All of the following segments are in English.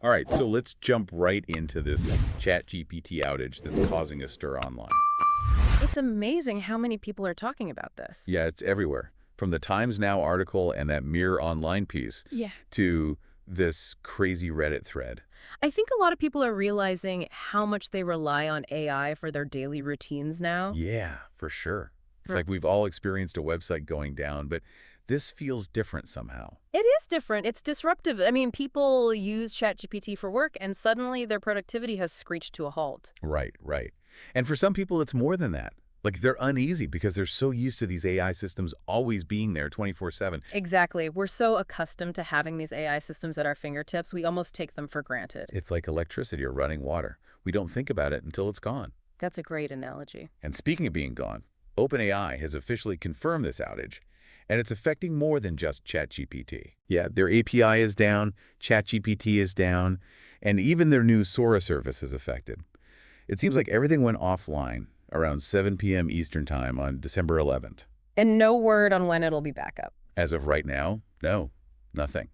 All right, so let's jump right into this ChatGPT outage that's causing a stir online. It's amazing how many people are talking about this. Yeah, it's everywhere. From the Times Now article and that Mirror Online piece Yeah. to this crazy Reddit thread. I think a lot of people are realizing how much they rely on AI for their daily routines now. Yeah, for sure. It's For- like we've all experienced a website going down, but this feels different somehow. It is different. It's disruptive. I mean, people use ChatGPT for work, and suddenly their productivity has screeched to a halt. Right, right. And for some people, it's more than that. Like they're uneasy because they're so used to these AI systems always being there 24/7. Exactly. We're so accustomed to having these AI systems at our fingertips, we almost take them for granted. It's like electricity or running water. We don't think about it until it's gone. That's a great analogy. And speaking of being gone, OpenAI has officially confirmed this outage, and it's affecting more than just ChatGPT. Yeah, their API is down, ChatGPT is down, and even their new Sora service is affected. It seems like everything went offline around 7 p.m. Eastern Time on December 11th. And no word on when it'll be back up. As of right now, no, nothing.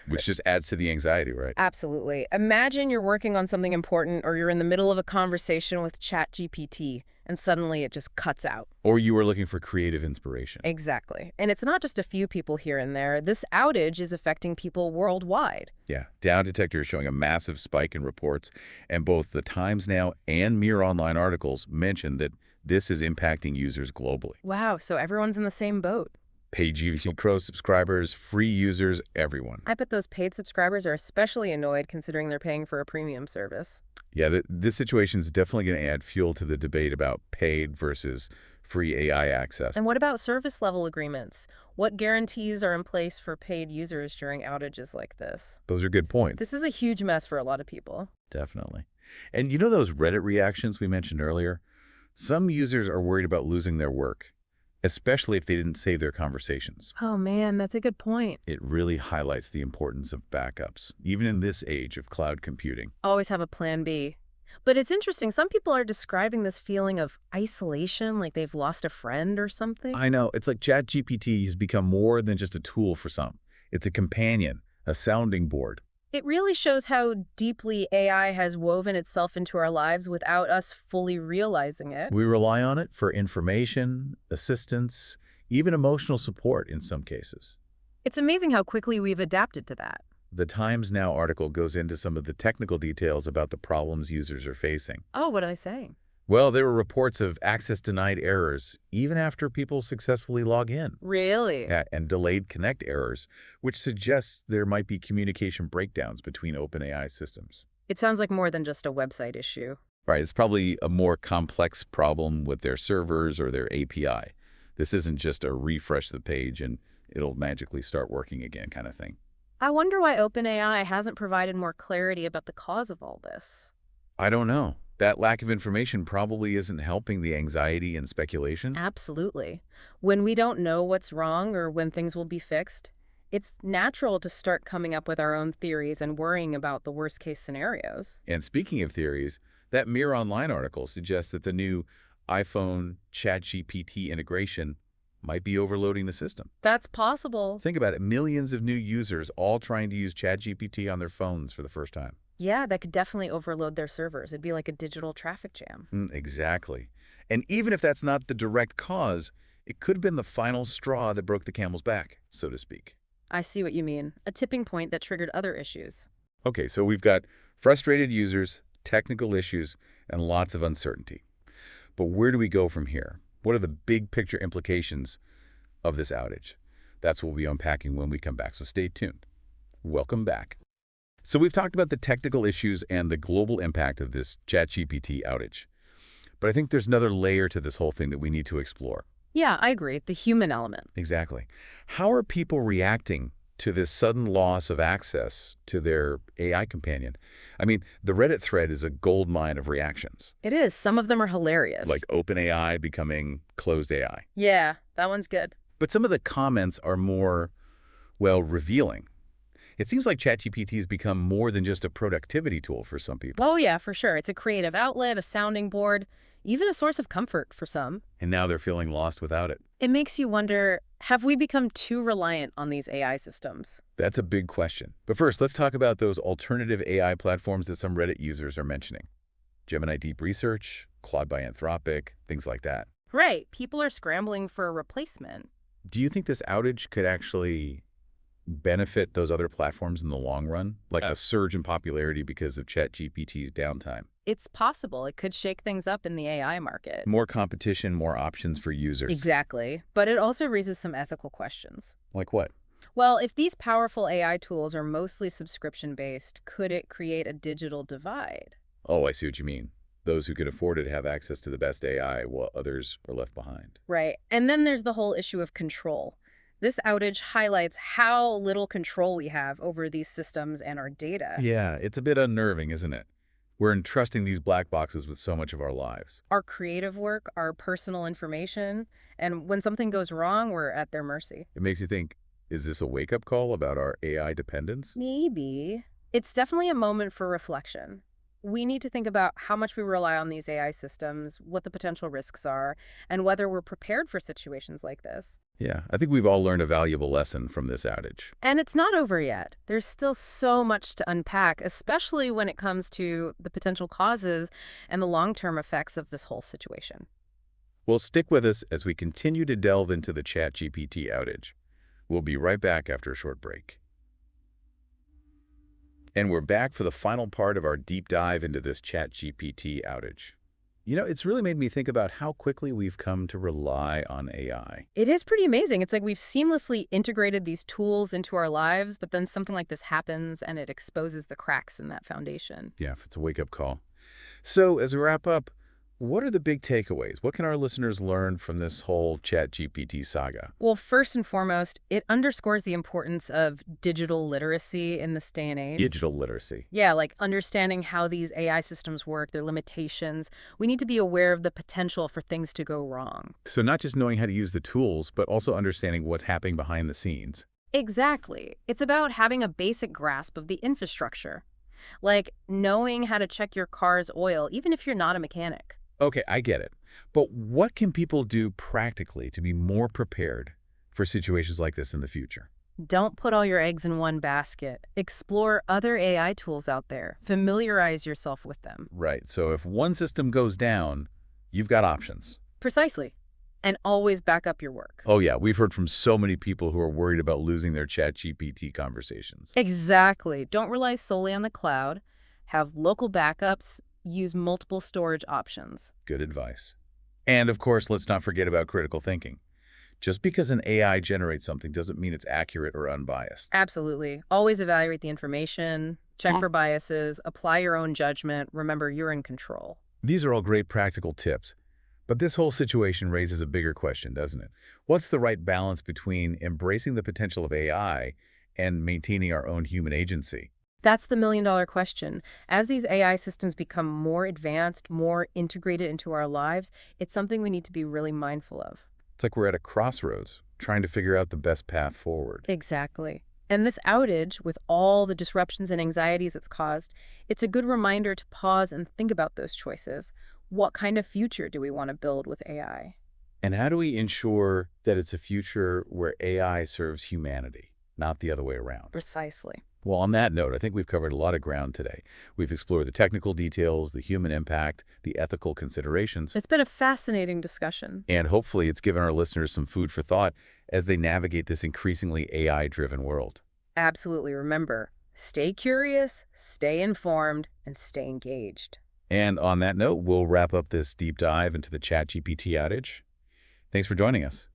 Which just adds to the anxiety, right? Absolutely. Imagine you're working on something important or you're in the middle of a conversation with ChatGPT and suddenly it just cuts out. Or you were looking for creative inspiration. Exactly. And it's not just a few people here and there. This outage is affecting people worldwide. Yeah, Dow Detector is showing a massive spike in reports, and both the Times Now and Mirror Online articles mention that this is impacting users globally. Wow, so everyone's in the same boat. Paid GVC Crow subscribers, free users, everyone. I bet those paid subscribers are especially annoyed considering they're paying for a premium service. Yeah, this situation is definitely going to add fuel to the debate about paid versus free AI access. And what about service level agreements? What guarantees are in place for paid users during outages like this? Those are good points. This is a huge mess for a lot of people. Definitely. And you know those Reddit reactions we mentioned earlier? Some users are worried about losing their work, especially if they didn't save their conversations. Oh man, that's a good point. It really highlights the importance of backups, even in this age of cloud computing. Always have a plan B. But it's interesting, some people are describing this feeling of isolation, like they've lost a friend or something. I know, it's like ChatGPT has become more than just a tool for some. It's a companion, a sounding board. It really shows how deeply AI has woven itself into our lives without us fully realizing it. We rely on it for information, assistance, even emotional support in some cases. It's amazing how quickly we've adapted to that. The Times Now article goes into some of the technical details about the problems users are facing. Oh, what are they saying? Well, there were reports of access denied errors even after people successfully log in. Really? Yeah, and delayed connect errors, which suggests there might be communication breakdowns between OpenAI systems. It sounds like more than just a website issue. Right, it's probably a more complex problem with their servers or their API. This isn't just a refresh the page and it'll magically start working again kind of thing. I wonder why OpenAI hasn't provided more clarity about the cause of all this. I don't know. That lack of information probably isn't helping the anxiety and speculation. Absolutely. When we don't know what's wrong or when things will be fixed, it's natural to start coming up with our own theories and worrying about the worst-case scenarios. And speaking of theories, that Mirror Online article suggests that the new iPhone ChatGPT integration might be overloading the system. That's possible. Think about it, millions of new users all trying to use ChatGPT on their phones for the first time. Yeah, that could definitely overload their servers. It'd be like a digital traffic jam. Exactly. And even if that's not the direct cause, it could have been the final straw that broke the camel's back, so to speak. I see what you mean. A tipping point that triggered other issues. Okay, so we've got frustrated users, technical issues, and lots of uncertainty. But where do we go from here? What are the big picture implications of this outage? That's what we'll be unpacking when we come back, so stay tuned. Welcome back. So we've talked about the technical issues and the global impact of this ChatGPT outage. But I think there's another layer to this whole thing that we need to explore. Yeah, I agree. The human element. Exactly. How are people reacting to this sudden loss of access to their AI companion? I mean, the Reddit thread is a goldmine of reactions. It is. Some of them are hilarious. Like OpenAI becoming closed AI. Yeah, that one's good. But some of the comments are more, well, revealing. It seems like ChatGPT has become more than just a productivity tool for some people. Oh yeah, for sure. It's a creative outlet, a sounding board, even a source of comfort for some. And now they're feeling lost without it. It makes you wonder, have we become too reliant on these AI systems? That's a big question. But first, let's talk about those alternative AI platforms that some Reddit users are mentioning. Gemini Deep Research, Claude by Anthropic, things like that. Right. People are scrambling for a replacement. Do you think this outage could actually benefit those other platforms in the long run? Like a surge in popularity because of ChatGPT's downtime? It's possible it could shake things up in the AI market. More competition, more options for users. Exactly. But it also raises some ethical questions. Like what? Well, if these powerful AI tools are mostly subscription-based, could it create a digital divide? Oh, I see what you mean. Those who can afford it have access to the best AI, while others are left behind. Right. And then there's the whole issue of control. This outage highlights how little control we have over these systems and our data. Yeah, it's a bit unnerving, isn't it? We're entrusting these black boxes with so much of our lives. Our creative work, our personal information, and when something goes wrong, we're at their mercy. It makes you think, is this a wake-up call about our AI dependence? Maybe. It's definitely a moment for reflection. We need to think about how much we rely on these AI systems, what the potential risks are, and whether we're prepared for situations like this. Yeah, I think we've all learned a valuable lesson from this outage. And it's not over yet. There's still so much to unpack, especially when it comes to the potential causes and the long-term effects of this whole situation. Well, stick with us as we continue to delve into the ChatGPT outage. We'll be right back after a short break. And we're back for the final part of our deep dive into this ChatGPT outage. It's really made me think about how quickly we've come to rely on AI. It is pretty amazing. It's like we've seamlessly integrated these tools into our lives, but then something like this happens and it exposes the cracks in that foundation. Yeah, it's a wake-up call. So as we wrap up, what are the big takeaways? What can our listeners learn from this whole ChatGPT saga? Well, first and foremost, it underscores the importance of digital literacy in this day and age. Digital literacy. Yeah, like understanding how these AI systems work, their limitations. We need to be aware of the potential for things to go wrong. So not just knowing how to use the tools, but also understanding what's happening behind the scenes. Exactly. It's about having a basic grasp of the infrastructure, like knowing how to check your car's oil, even if you're not a mechanic. Okay, I get it. But what can people do practically to be more prepared for situations like this in the future? Don't put all your eggs in one basket. Explore other AI tools out there. Familiarize yourself with them. Right, so if one system goes down, you've got options. Precisely. And always back up your work. Oh yeah, we've heard from so many people who are worried about losing their ChatGPT conversations. Exactly. Don't rely solely on the cloud. Have local backups. Use multiple storage options. Good advice. And of course, let's not forget about critical thinking. Just because an AI generates something doesn't mean it's accurate or unbiased. Absolutely. Always evaluate the information, check for biases, apply your own judgment. Remember, you're in control. These are all great practical tips. But this whole situation raises a bigger question, doesn't it? What's the right balance between embracing the potential of AI and maintaining our own human agency? That's the million-dollar question. As these AI systems become more advanced, more integrated into our lives, it's something we need to be really mindful of. It's like we're at a crossroads, trying to figure out the best path forward. Exactly. And this outage, with all the disruptions and anxieties it's caused, it's a good reminder to pause and think about those choices. What kind of future do we want to build with AI? And how do we ensure that it's a future where AI serves humanity, not the other way around? Precisely. Well, on that note, I think we've covered a lot of ground today. We've explored the technical details, the human impact, the ethical considerations, It's been a fascinating discussion. and hopefully it's given our listeners some food for thought as they navigate this increasingly AI-driven world. Absolutely. Remember, stay curious, stay informed, and stay engaged. And on that note, we'll wrap up this deep dive into the ChatGPT outage. Thanks for joining us.